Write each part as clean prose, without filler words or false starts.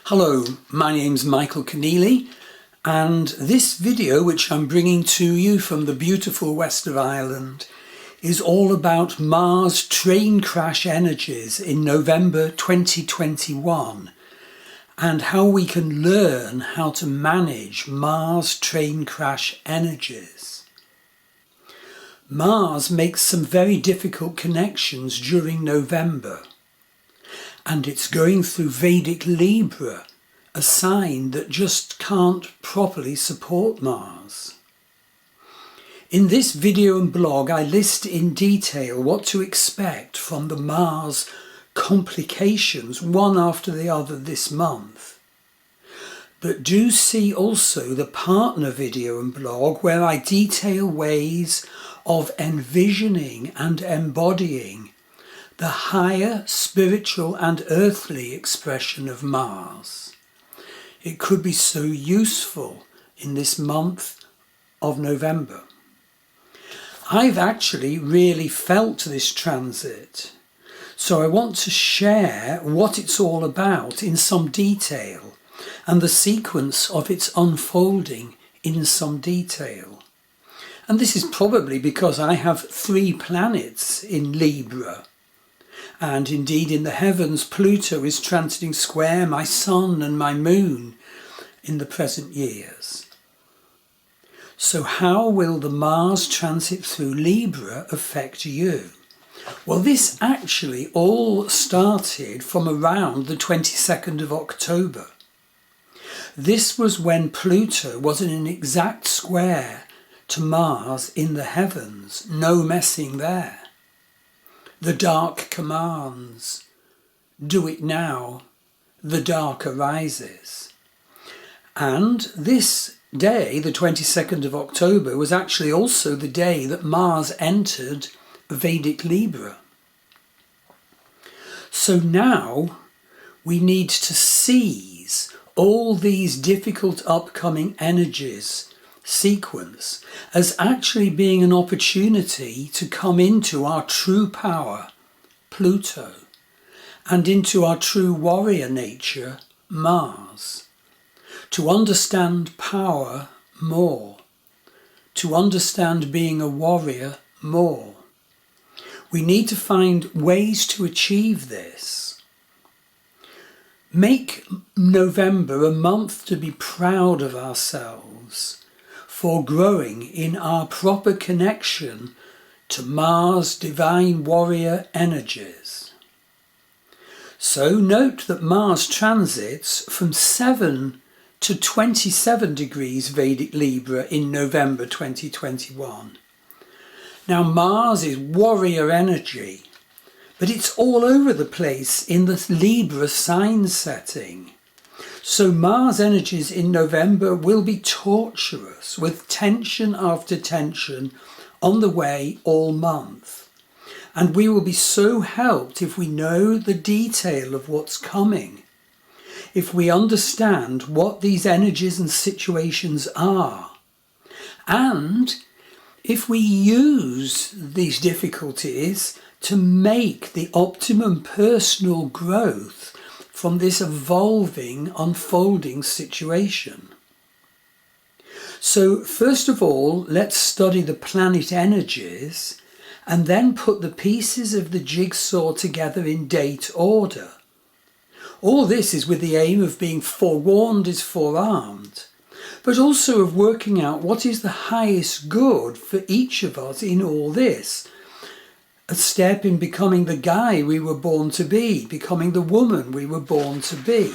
Hello, my name's Michael Conneely, and this video, which I'm bringing to you from the beautiful west of Ireland, is all about Mars train crash energies in November 2021 and how we can learn how to manage Mars train crash energies. Mars makes some very difficult connections during November. And it's going through Vedic Libra, a sign that just can't properly support Mars. In this video and blog, I list in detail what to expect from the Mars complications, one after the other this month. But do see also the partner video and blog where I detail ways of envisioning and embodying the higher spiritual and earthly expression of Mars. It could be so useful in this month of November. I've actually really felt this transit, so I want to share what it's all about in some detail and the sequence of its unfolding in some detail. And this is probably because I have 3 planets in Libra. And indeed in the heavens, Pluto is transiting square my sun and my moon in the present years. So how will the Mars transit through Libra affect you? Well, this actually all started from around the 22nd of October. This was when Pluto was in an exact square to Mars in the heavens, no messing there. The dark commands, do it now, the dark arises. And this day, the 22nd of October, was actually also the day that Mars entered Vedic Libra. So now we need to seize all these difficult upcoming energies sequence as actually being an opportunity to come into our true power, Pluto, and into our true warrior nature, Mars, to understand power more, to understand being a warrior more. We need to find ways to achieve this. Make November a month to be proud of ourselves for growing in our proper connection to Mars' divine warrior energies. So note that Mars transits from 7 to 27 degrees Vedic Libra in November 2021. Now Mars is warrior energy, but it's all over the place in the Libra sign setting. So Mars energies in November will be torturous, with tension after tension on the way all month. And we will be so helped if we know the detail of what's coming, if we understand what these energies and situations are, and if we use these difficulties to make the optimum personal growth from this evolving, unfolding situation. So first of all, let's study the planet energies and then put the pieces of the jigsaw together in date order. All this is with the aim of being forewarned is forearmed, but also of working out what is the highest good for each of us in all this. A step in becoming the guy we were born to be, becoming the woman we were born to be.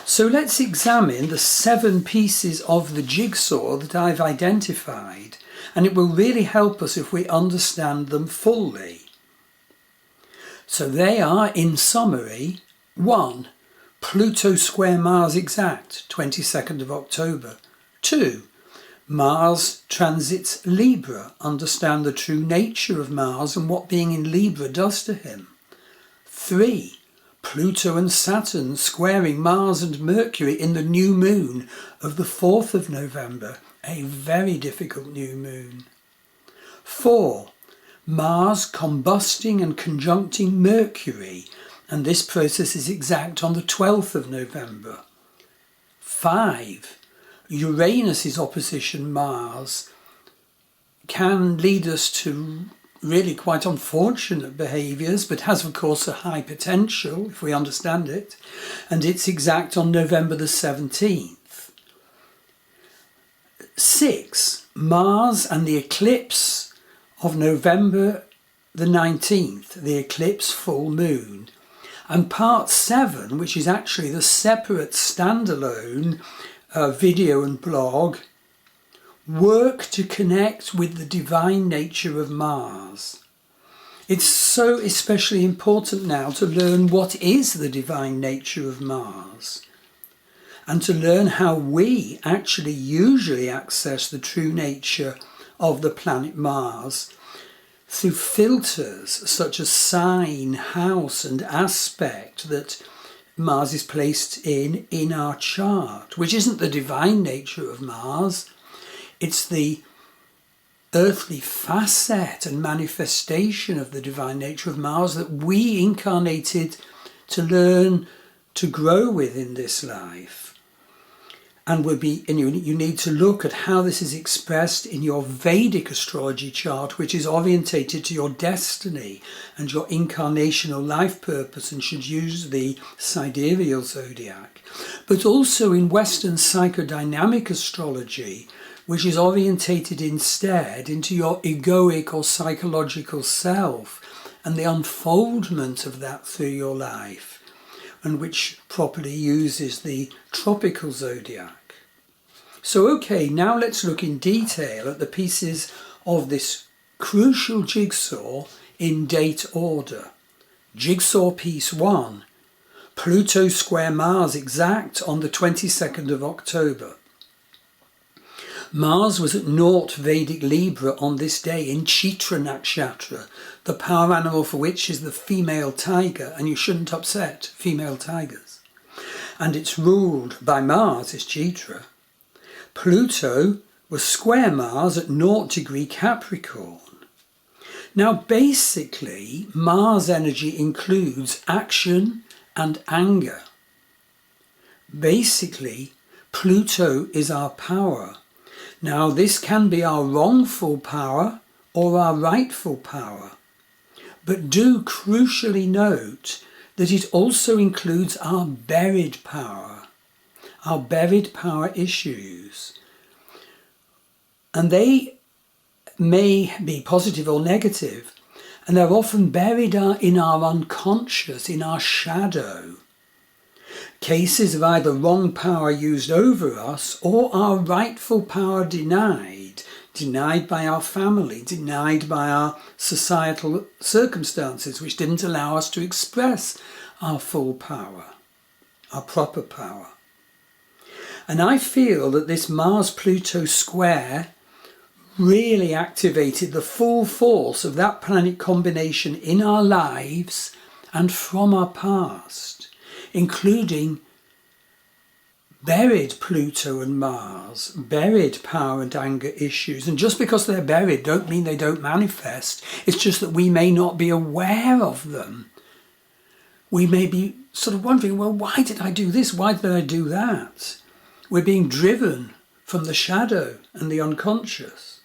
So let's examine the 7 pieces of the jigsaw that I've identified, and it will really help us if we understand them fully. So they are, in summary: 1. Pluto square Mars exact, 22nd of October. 2. Mars transits Libra. Understand the true nature of Mars and what being in Libra does to him. 3. Pluto and Saturn squaring Mars and Mercury in the new moon of the 4th of November, a very difficult new moon. 4. Mars combusting and conjuncting Mercury, and this process is exact on the 12th of November. 5. Uranus's opposition Mars can lead us to really quite unfortunate behaviours, but has of course a high potential if we understand it, and it's exact on November the 17th. 6. Mars and the eclipse of November the 19th, the eclipse full moon. And part 7, which is actually the separate standalone video and blog, work to connect with the divine nature of Mars. It's so especially important now to learn what is the divine nature of Mars, and to learn how we actually usually access the true nature of the planet Mars through filters such as sign, house and aspect that Mars is placed in our chart, which isn't the divine nature of Mars. It's the earthly facet and manifestation of the divine nature of Mars that we incarnated to learn to grow with in this life. And you need to look at how this is expressed in your Vedic astrology chart, which is orientated to your destiny and your incarnational life purpose and should use the sidereal zodiac. But also in Western psychodynamic astrology, which is orientated instead into your egoic or psychological self and the unfoldment of that through your life, and which properly uses the tropical zodiac. So okay, now let's look in detail at the pieces of this crucial jigsaw in date order. Jigsaw piece 1, Pluto square Mars exact on the 22nd of October. Mars was at naught Vedic Libra on this day in Chitra Nakshatra, the power animal for which is the female tiger, and you shouldn't upset female tigers. And it's ruled by Mars, is Chitra. Pluto was square Mars at 0 degree Capricorn. Now basically, Mars energy includes action and anger. Basically, Pluto is our power. Now this can be our wrongful power or our rightful power. But do crucially note that it also includes our buried power issues. And they may be positive or negative, and they're often buried in our unconscious, in our shadow. Cases of either wrong power used over us or our rightful power denied by our family, denied by our societal circumstances, which didn't allow us to express our full power, our proper power. And I feel that this Mars-Pluto square really activated the full force of that planet combination in our lives and from our past, including buried Pluto and Mars, buried power and anger issues. And just because they're buried don't mean they don't manifest. It's just that we may not be aware of them. We may be sort of wondering, well, why did I do this? Why did I do that? We're being driven from the shadow and the unconscious.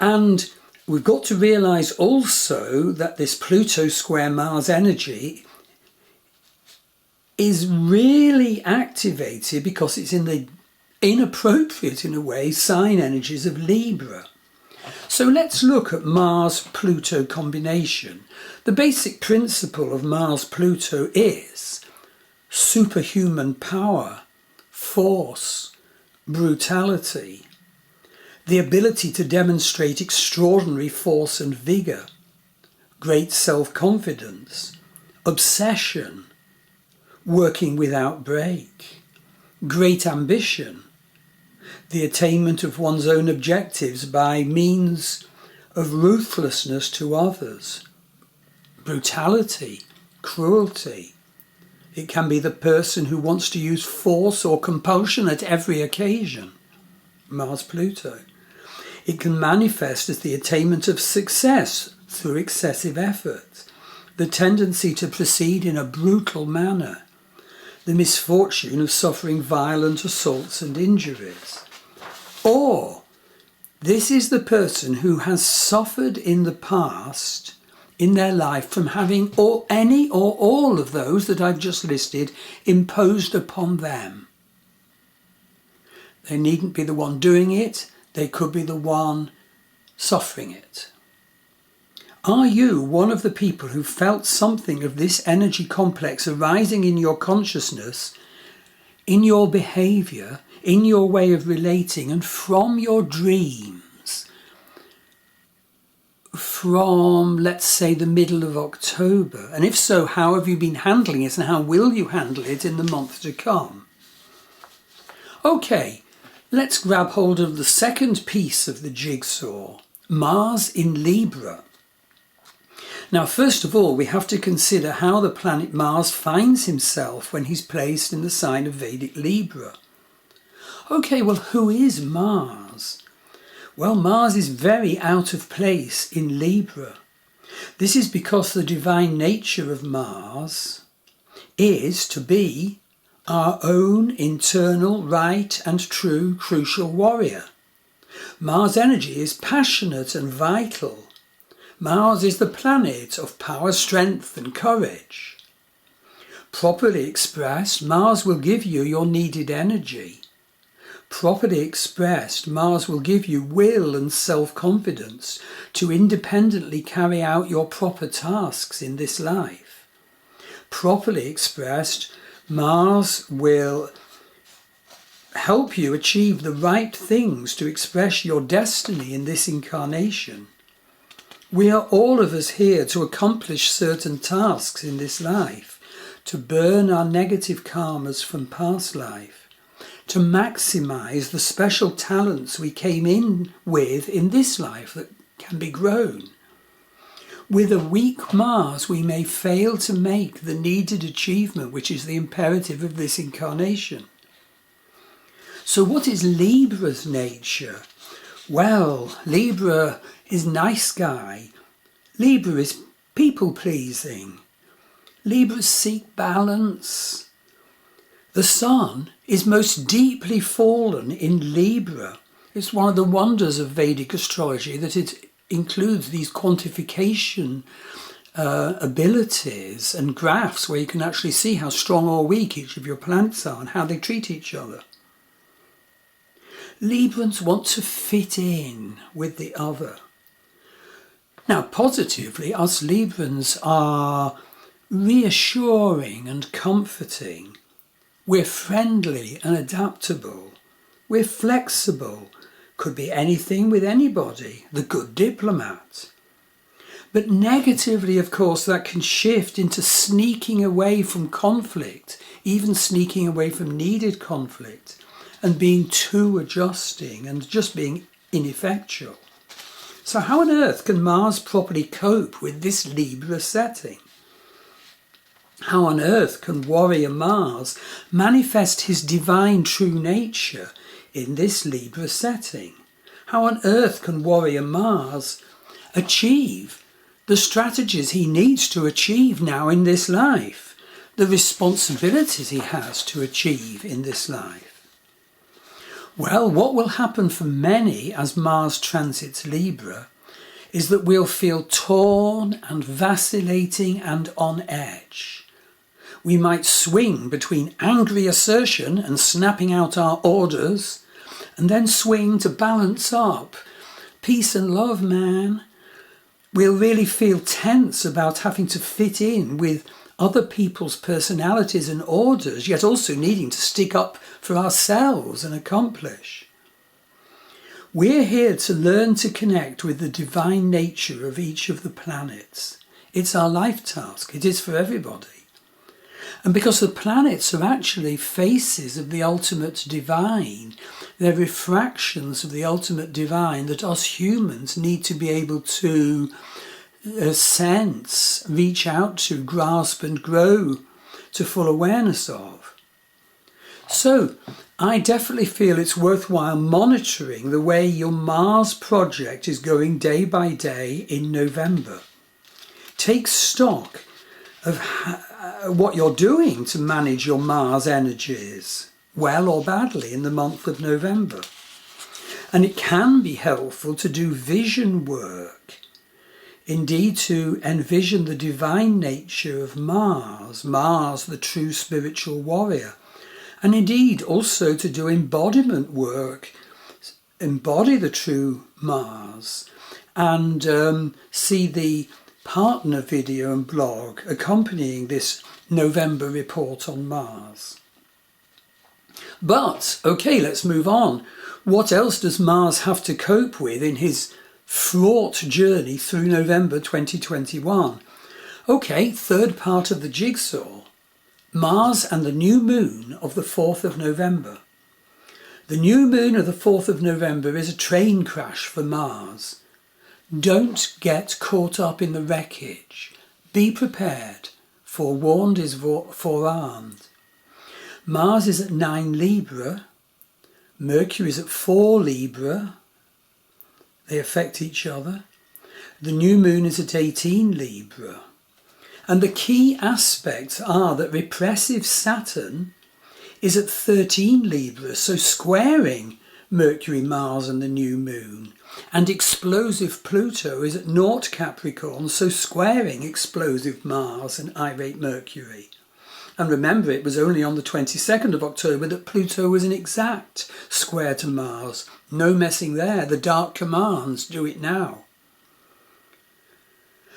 And we've got to realise also that this Pluto square Mars energy is really activated because it's in the inappropriate, in a way, sign energies of Libra. So let's look at Mars-Pluto combination. The basic principle of Mars-Pluto is superhuman power, force, brutality, the ability to demonstrate extraordinary force and vigour, great self-confidence, obsession, working without break, great ambition, the attainment of one's own objectives by means of ruthlessness to others, brutality, cruelty. It can be the person who wants to use force or compulsion at every occasion. Mars-Pluto. It can manifest as the attainment of success through excessive effort, the tendency to proceed in a brutal manner, the misfortune of suffering violent assaults and injuries. Or this is the person who has suffered in the past in their life from having any or all of those that I've just listed imposed upon them. They needn't be the one doing it, they could be the one suffering it. Are you one of the people who felt something of this energy complex arising in your consciousness, in your behaviour, in your way of relating, and from your dreams, from, let's say, the middle of October? And if so, how have you been handling it, and how will you handle it in the month to come? Okay, let's grab hold of the second piece of the jigsaw, Mars in Libra. Now, first of all, we have to consider how the planet Mars finds himself when he's placed in the sign of Vedic Libra. Okay, well, who is Mars? Well, Mars is very out of place in Libra. This is because the divine nature of Mars is to be our own internal, right and true crucial warrior. Mars energy is passionate and vital. Mars is the planet of power, strength and courage. Properly expressed, Mars will give you your needed energy. Properly expressed, Mars will give you will and self-confidence to independently carry out your proper tasks in this life. Properly expressed, Mars will help you achieve the right things to express your destiny in this incarnation. We are all of us here to accomplish certain tasks in this life, to burn our negative karmas from past life, to maximize the special talents we came in with in this life that can be grown. With a weak Mars, we may fail to make the needed achievement, which is the imperative of this incarnation. So what is Libra's nature? Well, Libra is nice guy. Libra is people-pleasing. Libras seek balance. The sun is most deeply fallen in Libra. It's one of the wonders of Vedic astrology that it includes these quantification abilities and graphs where you can actually see how strong or weak each of your planets are and how they treat each other. Librans want to fit in with the other. Now, positively, us Librans are reassuring and comforting. We're friendly and adaptable. We're flexible. Could be anything with anybody. The good diplomat. But negatively, of course, that can shift into sneaking away from conflict, even sneaking away from needed conflict, and being too adjusting and just being ineffectual. So how on earth can Mars properly cope with this Libra setting? How on earth can warrior Mars manifest his divine true nature in this Libra setting? How on earth can warrior Mars achieve the strategies he needs to achieve now in this life, the responsibilities he has to achieve in this life? Well, what will happen for many as Mars transits Libra is that we'll feel torn and vacillating and on edge. We might swing between angry assertion and snapping out our orders, and then swing to balance up. Peace and love, man. We'll really feel tense about having to fit in with other people's personalities and orders, yet also needing to stick up for ourselves and accomplish. We're here to learn to connect with the divine nature of each of the planets. It's our life task. It is for everybody. And because the planets are actually faces of the ultimate divine, they're refractions of the ultimate divine that us humans need to be able to sense, reach out to, grasp and grow to full awareness of. So, I definitely feel it's worthwhile monitoring the way your Mars project is going day by day in November. Take stock of what you're doing to manage your Mars energies, well or badly, in the month of November. And it can be helpful to do vision work, indeed to envision the divine nature of Mars, the true spiritual warrior, and indeed also to do embodiment work, embody the true Mars, and see the partner video and blog accompanying this November report on Mars. But, okay, let's move on. What else does Mars have to cope with in his fraught journey through November 2021? Okay, third part of the jigsaw. Mars and the new moon of the 4th of November. The new moon of the 4th of November is a train crash for Mars. Don't get caught up in the wreckage. Be prepared. Forewarned is forearmed. Mars is at 9 Libra. Mercury is at 4 Libra. They affect each other. The new moon is at 18 Libra. And the key aspects are that repressive Saturn is at 13 Libra, so squaring Mercury, Mars and the new moon. And explosive Pluto is at 0 Capricorn, so squaring explosive Mars and irate Mercury. And remember, it was only on the 22nd of October that Pluto was an exact square to Mars. No messing there. The dark commands do it now.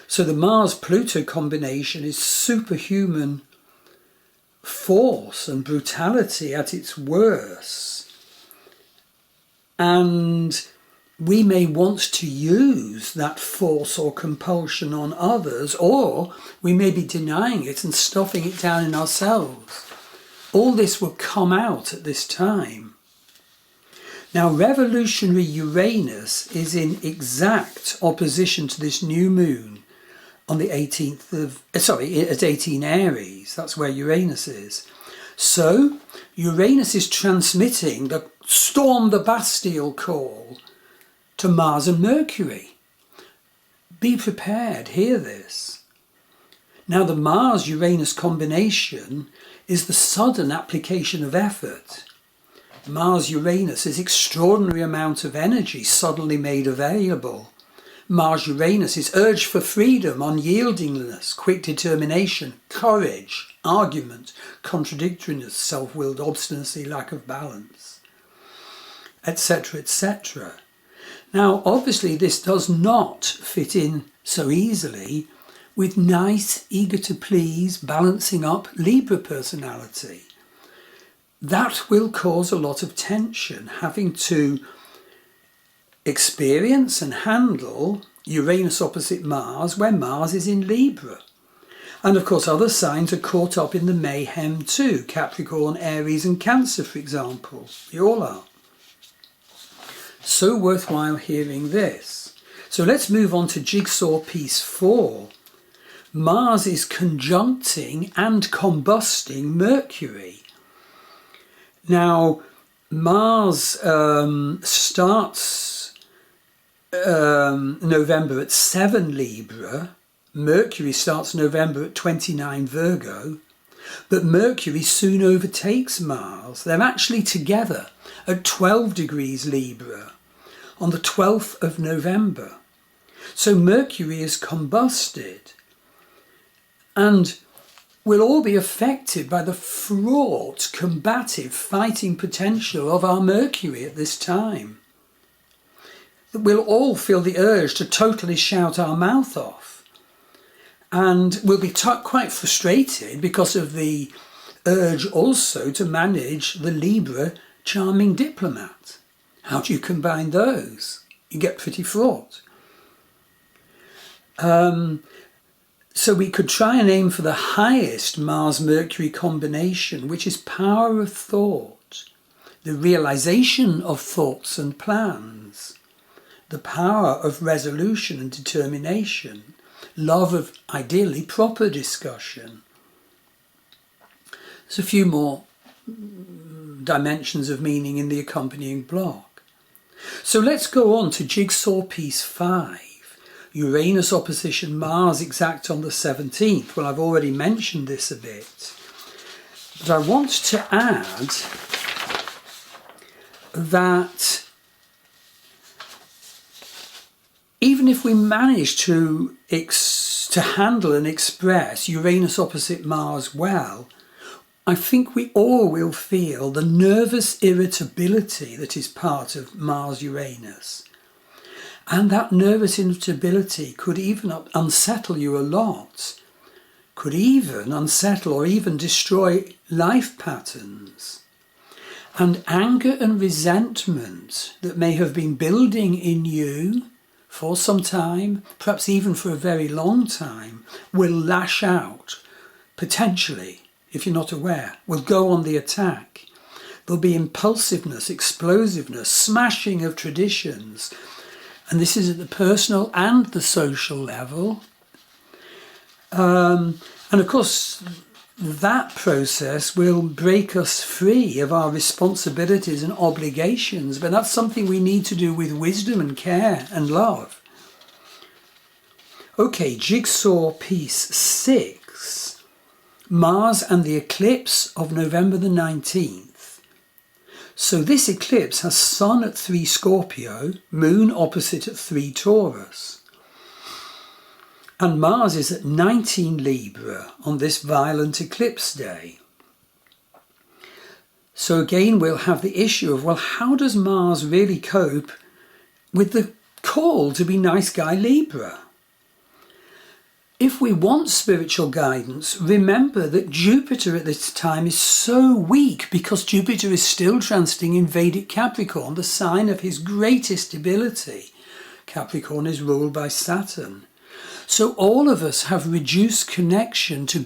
So the Mars-Pluto combination is superhuman force and brutality at its worst. And we may want to use that force or compulsion on others, or we may be denying it and stuffing it down in ourselves. All this will come out at this time. Now, revolutionary Uranus is in exact opposition to this new moon on the 18th of, at 18 Aries. That's where Uranus is. So, Uranus is transmitting the storm the Bastille call to Mars and Mercury. Be prepared, hear this. Now, the Mars-Uranus combination is the sudden application of effort. Mars-Uranus is extraordinary amount of energy suddenly made available. Mars-Uranus is urge for freedom, unyieldingness, quick determination, courage, argument, contradictoriness, self-willed obstinacy, lack of balance, etc., etc. Now, obviously, this does not fit in so easily with nice, eager to please, balancing up Libra personality. That will cause a lot of tension, having to experience and handle Uranus opposite Mars, where Mars is in Libra. And of course, other signs are caught up in the mayhem too. Capricorn, Aries and Cancer, for example. We all are. So worthwhile hearing this. So let's move on to jigsaw piece 4. Mars is conjuncting and combusting Mercury. Now, Mars starts November at 7 Libra. Mercury starts November at 29 Virgo. But Mercury soon overtakes Mars. They're actually together at 12 degrees Libra on the 12th of November. So Mercury is combusted and will all be affected by the fraught, combative, fighting potential of our Mercury at this time. We'll all feel the urge to totally shout our mouth off. And we'll be quite frustrated because of the urge also to manage the Libra charming diplomat. How do you combine those? You get pretty fraught. So we could try and aim for the highest Mars-Mercury combination, which is power of thought, the realization of thoughts and plans, the power of resolution and determination, love of ideally proper discussion. There's a few more dimensions of meaning in the accompanying block. So let's go on to jigsaw piece 5. Uranus opposition Mars exact on the 17th. Well, I've already mentioned this a bit. But I want to add that even if we manage to handle and express Uranus opposite Mars well, I think we all will feel the nervous irritability that is part of Mars-Uranus. And that nervous irritability could even unsettle you a lot, could even unsettle or even destroy life patterns. And anger and resentment that may have been building in you for some time, perhaps even for a very long time, will lash out, potentially, if you're not aware, will go on the attack. There'll be impulsiveness, explosiveness, smashing of traditions. And this is at the personal and the social level. And of course, that process will break us free of our responsibilities and obligations, but that's something we need to do with wisdom and care and love. Okay, jigsaw piece 6, Mars and the eclipse of November the 19th. So this eclipse has Sun at 3 Scorpio, Moon opposite at 3 Taurus. And Mars is at 19 Libra on this violent eclipse day. So again, we'll have the issue of, well, how does Mars really cope with the call to be nice guy Libra? If we want spiritual guidance, remember that Jupiter at this time is so weak because Jupiter is still transiting in Vedic Capricorn, the sign of his greatest ability. Capricorn is ruled by Saturn. So all of us have reduced connection to